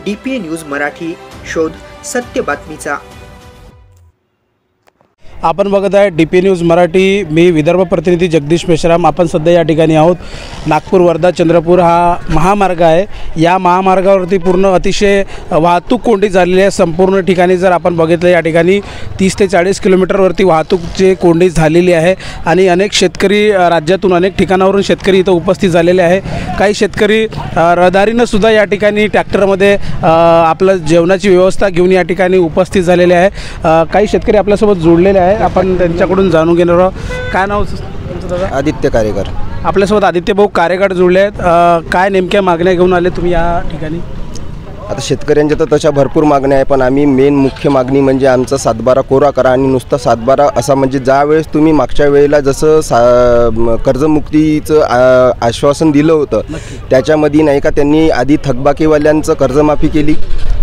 DPA news Marathi, शोध सत्य बातमीचा। आपण बघत आहे DPA न्यूज मराठी। मी विदर्भ प्रतिनिधी जगदीश मेश्राम। आपण सध्या या ठिकाणी आहोत। नागपूर वर्धा चंद्रपूर हा महामार्ग आहे। या महामार्गावरती पूर्ण अतिशय वाहतूक कोंडी झालेली आहे। संपूर्ण ठिकाणी जर आपण बघितलं या ठिकाणी 30 ते 40 किलोमीटरवरती वाहतूकची कोंडी झालेली आहे आणि अनेक शेतकरी राज्यातून अनेक ठिकाणावरून शेतकरी इथं उपस्थित झालेले आहे। काही शेतकरी रहदारीनं सुद्धा या ठिकाणी ट्रॅक्टरमध्ये आपलं जेवणाची व्यवस्था घेऊन या ठिकाणी उपस्थित झालेले आहे। काही शेतकरी आपल्यासोबत जोडलेले आहे। आपण त्यांच्याकडून जाणून घेणार आहोत। काय नाव तुमचं दादा? आदित्य कारेकर। आपल्यासोबत आदित्य भाऊ कारेकर जोडले आहेत। काय नेमक्या मागण्या घेऊन आले तुम्ही या ठिकाणी? आता शेतकऱ्यांच्या तर तशा भरपूर मागण्या आहे, पण आम्ही मुख्य मागणी म्हणजे आमचा 7/12 कोरा करा आणि नुसता 7/12 असा, म्हणजे ज्या वेळेस तुम्ही मागच्या वेळेला जसं कर्जमुक्तीचं आश्वासन दिलं होतं त्याच्यामध्ये नाही का त्यांनी आधी थकबाकीवाल्यांचं कर्जमाफी केली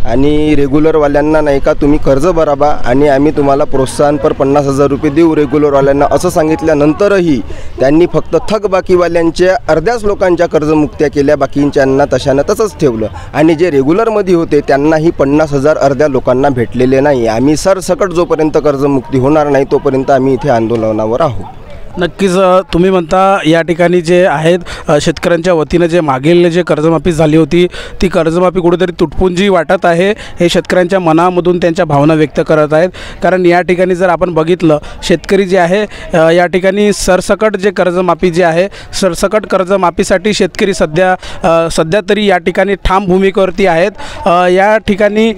आणि रेग्युलरवाल्यांना नाही का तुम्ही कर्ज भराबा आणि आम्ही तुम्हाला प्रोत्साहनपर 50,000 रुपये देऊ रेग्युलरवाल्यांना असं सांगितल्यानंतरही त्यांनी फक्त थकबाकीवाल्यांच्या अर्ध्याच लोकांच्या कर्जमुक्त्या केल्या, बाकींच्यांना तशानं तसंच ठेवलं आणि जे रेग्युलरमध्ये होते त्यांनाही 50,000 अर्ध्या लोकांना भेटलेले नाही। आम्ही सरसकट जोपर्यंत कर्जमुक्ती होणार नाही तोपर्यंत आम्ही इथे आंदोलनावर आहोत। नक्कीच तुम्ही म्हणता या ठिकाणी जे आहेत शेतकऱ्यांच्या वतीनं जे मागील जे कर्जमाफी झाली होती ती कर्जमाफी कुठेतरी तुटपुंजी वाटत आहे, हे शेतकऱ्यांच्या मनामधून त्यांच्या भावना व्यक्त करत आहेत। कारण या ठिकाणी जर आपण बघितलं शेतकरी जे आहे या ठिकाणी सरसकट जे कर्जमाफी जे आहे सरसकट कर्जमाफीसाठी शेतकरी सध्या तरी या ठिकाणी ठाम भूमिकेवरती आहेत। या ठिकाणी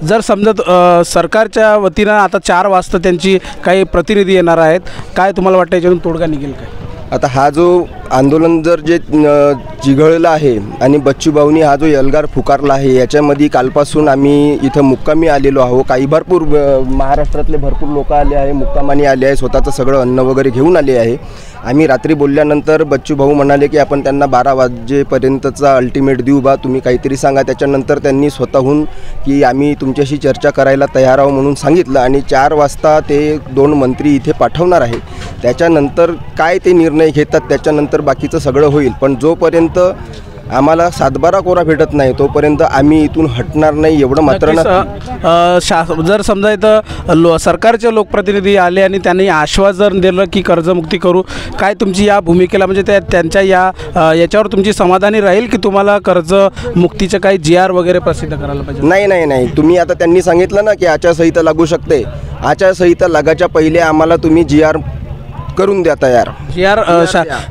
जर समजत सरकारच्या वतीनं आता 4 वाजता त्यांची काही प्रतिनिधी येणार आहेत, काय तुम्हाला वाटतं याच्यातून तोडगा निघेल काय? आता हा जो आंदोलन जर जे चिघळलं आहे आणि बच्चू भाऊनी हा जो एल्गार पुकारला आहे याच्यामध्ये कालपासून आम्ही इथं मुक्कामी आलेलो आहो। काही भरपूर महाराष्ट्रातले भरपूर लोक आले आहे, मुक्कामानी आले आहे, स्वतःचं सगळं अन्न वगैरे घेऊन आले आहे। आम्ही रात्री बोलल्यानंतर बच्चू भाऊ म्हणाले की आपण त्यांना 12 वाजेपर्यंतचा अल्टिमेट देऊ बा, तुम्ही काहीतरी सांगा। त्याच्यानंतर त्यांनी स्वतःहून की आम्ही तुमच्याशी चर्चा करायला तयार आहोत म्हणून सांगितलं आणि 4 वाजता ते 2 मंत्री इथे पाठवणार आहे। त्याच्यानंतर काय ते निर्णय घेतात त्याच्यानंतर बाकीचं सगळं होईल, पण जोपर्यंत आम्हाला 7/12 कोरा भेटत नाही तोपर्यंत आम्ही इथून हटणार नाही एवढं मात्र जर समजा इथं सरकारचे लोकप्रतिनिधी आले आणि त्यांनी आश्वासन दिलं की कर्जमुक्ती करू, काय तुमची या भूमिकेला म्हणजे त्यांच्या याच्यावर तुमची समाधानी राहील की तुम्हाला कर्जमुक्तीचं काही GR वगैरे प्रसिद्ध करायला पाहिजे? नाही, तुम्ही आता त्यांनी सांगितलं ना की आचारसंहिता लागू शकते, आचारसंहिता लागायच्या पहिले आम्हाला तुम्ही GR करून द्या तयार।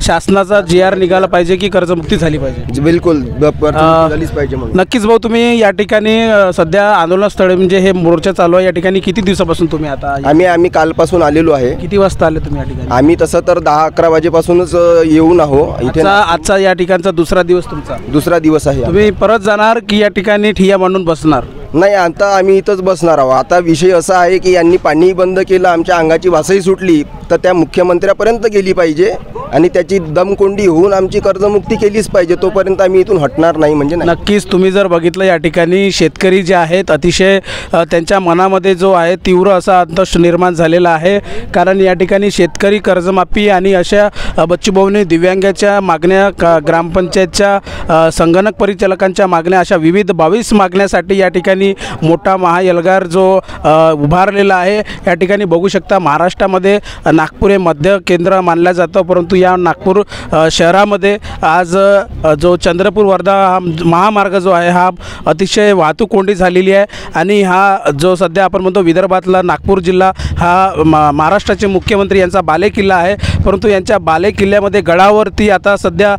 शासनाचा GR निघाला पाहिजे की कर्जमुक्ती झाली पाहिजे? बिलकुल झालीच पाहिजे। नक्कीच भाऊ, तुम्ही या ठिकाणी सध्या आंदोलनस्थळी म्हणजे हे मोर्चा चालू आहे या ठिकाणी किती दिवसापासून तुम्ही आता? आम्ही कालपासून आलेलो आहे। किती वाजता आले तुम्ही या ठिकाणी? आम्ही तसं तर 10-11 वाजेपासूनच येऊन आहो इथे। आजचा या ठिकाणचा दुसरा दिवस तुमचा? दुसरा दिवस आहे। तुम्ही परत जाणार की या ठिकाणी ठिय्या मांडून बसणार? नाही, आता आम्ही इथंच बसणार आहोत। आता विषय असा आहे की यांनी पाणी बंद केलं, आमच्या अंगाची वासही सुटली, तर त्या मुख्यमंत्र्यापर्यंत गेली पाहिजे आणि त्याची दमकोंडी होऊन आमची कर्जमुक्ती केलीच पाहिजे, तोपर्यंत आम्ही इथून हटणार नाही म्हणजे नाही। नक्कीच तुम्ही जर बघितलं या ठिकाणी शेतकरी जे आहेत अतिशय त्यांच्या मनामध्ये जो आहे तीव्र असा अंतश निर्माण झालेला आहे। कारण या ठिकाणी शेतकरी कर्जमाफी आणि अशा बच्चूभाऊंनी दिव्यांगाच्या मागण्या, ग्रामपंचायतच्या संगणक परिचालकांच्या मागण्या, अशा विविध 22 मागण्यासाठी या ठिकाणी मोठा महाएल्गार जो उभारलेला आहे। या ठिकाणी बघू शकता महाराष्ट्रामध्ये नागपूर हे मध्य केंद्र मानलं जातं, परंतु या नागपूर शहरामध्ये आज जो चंद्रपूर वर्धा हा महामार्ग जो आहे हा अतिशय वाहतूक कोंडी झालेली आहे आणि हा जो सध्या आपण म्हणतो विदर्भातला नागपूर जिल्हा हा महाराष्ट्राचे मुख्यमंत्री यांचा बालेकिल्ला आहे, परंतु यांच्या बालेकिल्ल्यामध्ये गडावरती आता सध्या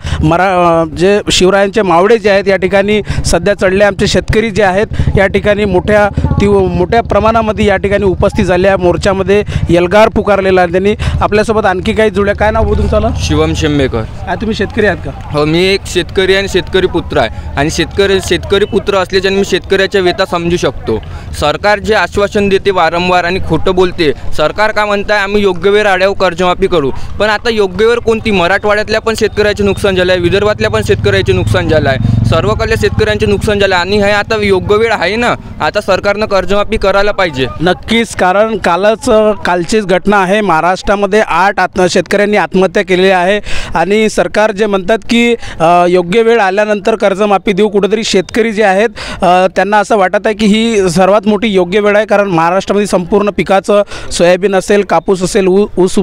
जे शिवरायांचे मावळे जे आहेत या ठिकाणी सध्या चढले। आमचे शेतकरी जे आहेत या ठिकाणी मोठ्या प्रमाणामध्ये या ठिकाणी उपस्थित झाल्या मोर्चामध्ये एल्गार पुकारलेला आहे त्यांनी। आपल्यासोबत आणखी काही जुळल्या, काय नाव बोलून चाललं? शिवम शेंबेकर। तुम्ही शेतकरी आहात का? हो, मी एक शेतकरी आणि शेतकरी पुत्र आहे आणि शेतकरी पुत्र असल्याच्याने मी शेतकऱ्याच्या व्यथा समजू शकतो। सरकार जे आश्वासन देते वारंवार आणि खोटं बोलते, सरकार का म्हणताय आम्ही योग्य वेळ आल्यावर कर्जमाफी करू, पण आता योग्य वेळ कोणती? मराठवाड्यातल्या पण शेतकऱ्याचे नुकसान झालं आहे, विदर्भातल्या पण शेतकऱ्याचे नुकसान झालं आहे, सर्वकडल्या शेतकऱ्यांचे नुकसान झालं आणि हे आता योग्य वेळ आहे ना, आता सरकारनं कर्जमाफी करायला पाहिजे. नक्कीच, कारण कालचीच घटना आहे. महाराष्ट्रामध्ये 8 शेतकऱ्यांनी आत्महत्या केलेली आहे आणि सरकार जे म्हणतात की योग्य वेळ आल्यानंतर कर्जमाफी देऊ, कुठेतरी शेतकरी जे आहेत त्यांना असं वाटत आहे की ही सर्वात मोठी योग्य वेळ आहे. कारण महाराष्ट्रामध्ये संपूर्ण पिकाचं सोयाबीन असेल, कापूस असेल, ऊस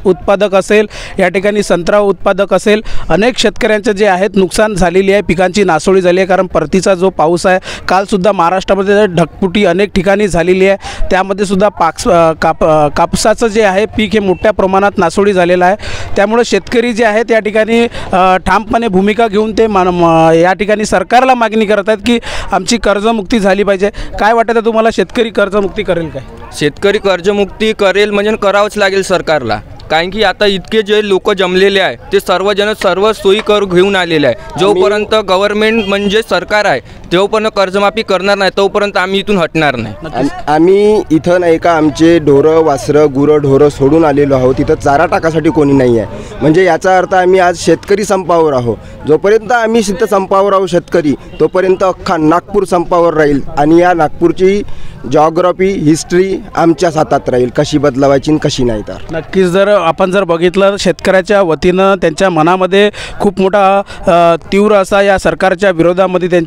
उत्पादक असेल, या ठिकाणी संत्रा उत्पादक असेल, अनेक शेतकऱ्यांचं जे आहेत नुकसान झालेली आहे, पिकांची नासोळी झाली आहे. कारण परतीचा जो पाऊस आहे कालसुद्धा महाराष्ट्रामध्ये ढगफुटी अनेक ठिकाणी झालेली आहे, त्यामध्ये सुद्धा कापसाचं जे आहे पीक हे मोठ्या प्रमाणात नासोळी झालेलं आहे. त्यामुळे शेतकरी जे आहेत या ठिकाणी ठामपणे भूमिका घेऊन ते या ठिकाणी सरकारला मागणी करत आहेत की आमची कर्जमुक्ती झाली पाहिजे. काय वाटतं आहे तुम्हाला, शेतकरी कर्जमुक्ती करेल काय? शेतकरी कर्जमुक्ती करेल म्हणजे करावंच लागेल सरकारला, कारण की आता इतके जे लोक जमलेले आहे ते सर्व सोयी घेऊन आलेले आहे. जोपर्यंत गव्हर्नमेंट म्हणजे सरकार आहे तेव्हापर्यंत कर्जमाफी करणार नाही, तोपर्यंत आम्ही इथून हटणार नाही. आम्ही इथं नाही का आमचे ढोरं वासरं गुरं ढोरं सोडून आलेलो आहोत, तिथं चारा टाकासाठी कोणी नाही आहे. म्हणजे याचा अर्थ आम्ही आज शेतकरी संपावर आहोत. जोपर्यंत आम्ही तिथं संपावर आहोत शेतकरी, तोपर्यंत अख्खा नागपूर संपावर राहील आणि या नागपूरची जॉग्राफी हिस्ट्री आमच्या हातात राहील, कशी बदलावायची आणि कशी नाही. तर नक्कीच आपण जर बघितलं शेतकऱ्याच्या वतीनं त्यांच्या मनामध्ये खूप मोठा तीव्र असा या सरकारच्या विरोधामध्ये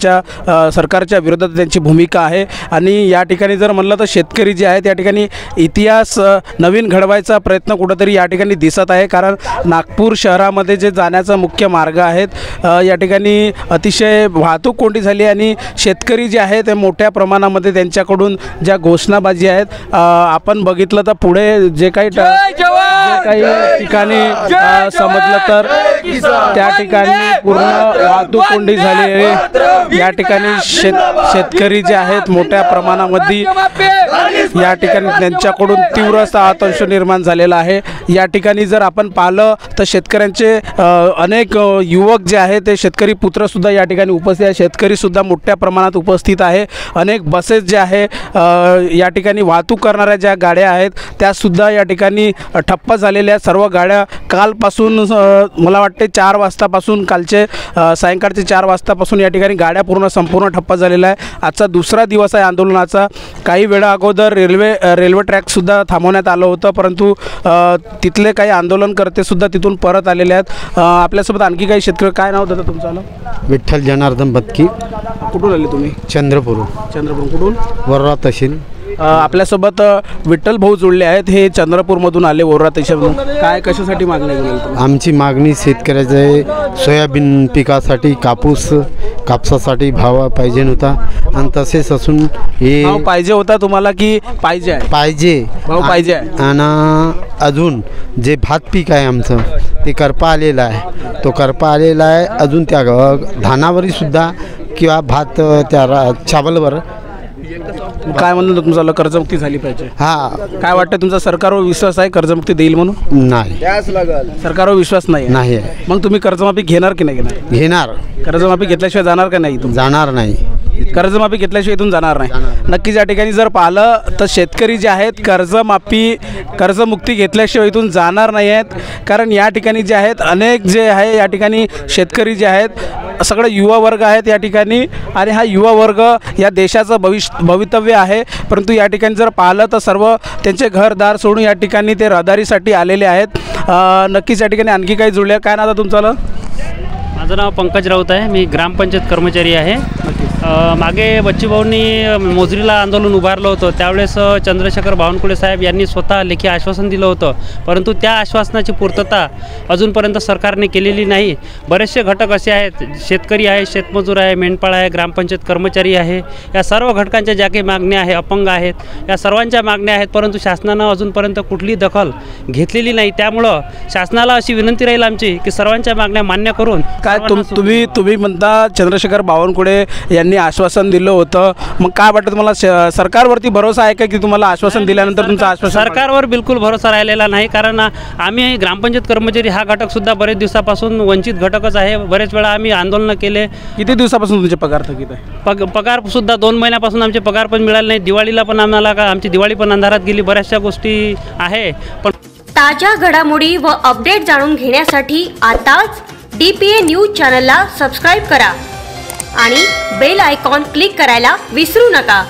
सरकारच्या विरोधात त्यांची भूमिका आहे. आणि या ठिकाणी जर म्हणलं तर शेतकरी जे आहेत या ठिकाणी इतिहास नवीन घडवायचा प्रयत्न कुठंतरी या ठिकाणी दिसत आहे. कारण नागपूर शहरामध्ये जे जाण्याचा मुख्य मार्ग आहेत या ठिकाणी अतिशय वाहतूक कोंडी झाली आणि शेतकरी जे आहेत ते मोठ्या प्रमाणामध्ये त्यांच्याकडून ज्या घोषणाबाजी आहेत आपण बघितलं तर पुढे जे काही ठिकाणी समजलं तर त्या ठिकाणी पूर्ण वाहतूक कोंडी झाली आहे. या ठिकाणी शेतकरी जे आहेत मोठ्या प्रमाणामध्ये या ठिकाणी त्यांच्याकडून तीव्र असा आतंश निर्माण झालेला आहे. या ठिकाणी जर आपण पाहिलं तर शेतकऱ्यांचे अनेक युवक जे आहेत ते शेतकरी पुत्रसुद्धा या ठिकाणी उपस्थित आहे, शेतकरीसुद्धा मोठ्या प्रमाणात उपस्थित आहे. अनेक बसेस जे आहे या ठिकाणी वाहतूक करणाऱ्या ज्या गाड्या आहेत त्यासुद्धा या ठिकाणी ठप्प झालेल्या. सर्व गाड्या कालपासून मला वाटते 4 वाजतापासून कालचे सायंकाळचे 4 वाजतापासून या ठिकाणी गाड्या संपूर्ण ठप्प झालेला आहे. आजचा दुसरा दिवस आहे आंदोलनाचा. काही वेळा अगोदर रेल्वे ट्रॅकसुद्धा थांबवण्यात आलं होतं, परंतु तिथले काही आंदोलनकर्तेसुद्धा तिथून परत आलेले आहेत. आपल्यासोबत आणखी काही शेतकरी. काय नाव होतं तुमचं? विठ्ठल जनार्दन बत्की. कुठून आले तुम्ही? चंद्रपूर. कुठून? वरोरा तहसील. आपल्यासोबत विठ्ठल भाऊ जोडले आहेत, हे चंद्रपूरमधून आले, वरोरा तहसीलमधून. काय कशासाठी मागणी केली? आमची मागणी शेतकऱ्याचे सोयाबीन पिकासाठी कापसासाठी भाव पाहिजे होता आणि तसेच असून हे पाहिजे होता तुम्हाला की पाहिजे भाव पाहिजे आणि अजून जे भात पीक आहे आमचं ते करपा आलेलं आहे, तो करपा आलेला आहे. अजून त्या धानावरही सुद्धा किंवा भात त्या चावलवर. काय म्हणून तुमचं कर्जमुक्ती झाली पाहिजे? काय वाटतं तुमचा सरकारवर विश्वास आहे कर्जमुक्ती देईल म्हणून? नाही, सरकारवर विश्वास नाही. मग तुम्ही कर्जमाफी घेणार की नाही घेणार? कर्जमाफी घेतल्याशिवाय जाणार का नाही? जाणार नाही. कर्जमाफी घेतल्याशिवाय इथून जाणार नाही. नक्कीच या ठिकाणी जर पाहिलं तर शेतकरी जे आहेत कर्जमुक्ती घेतल्याशिवाय इथून जाणार नाही आहेत. कारण या ठिकाणी जे आहेत अनेक जे आहे या ठिकाणी शेतकरी जे आहेत सगळं युवा वर्ग आहेत या ठिकाणी आणि हा युवा वर्ग या देशाचं भवितव्य आहे. परंतु या ठिकाणी जर पाहिलं तर सर्व त्यांचे घरदार सोडून या ठिकाणी ते रहदारीसाठी आलेले आहेत. नक्कीच या ठिकाणी आणखी काही जुळले. काय नाव तुमचं? माझं नाव पंकज राऊत आहे, मी ग्रामपंचायत कर्मचारी आहे. मागे बच्चूभाऊंनी मोजरीला आंदोलन उभारलं होतं, त्यावेळेस चंद्रशेखर बावनकुळे साहेब यांनी स्वतः लेखी आश्वासन दिलं होतं, परंतु त्या आश्वासनाची पूर्तता अजूनपर्यंत सरकारने केलेली नाही. बरेचसे घटक असे आहेत, शेतकरी आहे, शेतमजूर आहे, मेंढपाळ आहे, ग्रामपंचायत कर्मचारी आहे, या सर्व घटकांच्या ज्या काही मागण्या आहे, अपंग आहेत, या सर्वांच्या मागण्या आहेत, परंतु शासनानं अजूनपर्यंत कुठली दखल घेतलेली नाही. त्यामुळं शासनाला अशी विनंती राहील आमची की सर्वांच्या मागण्या मान्य करून. काय तुम्ही म्हणता चंद्रशेखर बावनकुळे यांनी आश्वासन दिलं होतं. मग काय वाटतं तुम्हाला, सरकारवरती भरोसा आहे का की तुम्हाला आश्वासन दिल्यानंतर तुमचं आश्वासन सरकारवर बिलकुल भरोसा राहिलेला नाही. कारण आम्ही ग्रामपंचायत कर्मचारी हा घटकसुद्धा बरेच दिवसापासून वंचित घटकच आहे. बरेच वेळा आम्ही आंदोलनं केले. किती दिवसापासून तुमचे पगार थकीत आहे? पगारसुद्धा 2 महिन्यापासून आमचे पगार पण मिळाले नाही. दिवाळीला पण आम्हाला आमची दिवाळी पण अंधारात गेली. बऱ्याचशा गोष्टी आहे. पण ताज्या घडामोडी व अपडेट जाणून घेण्यासाठी आताच DPA न्यूज चॅनलला सबस्क्राईब करा आणि बेल आयकॉन क्लिक करायला विसरू नका.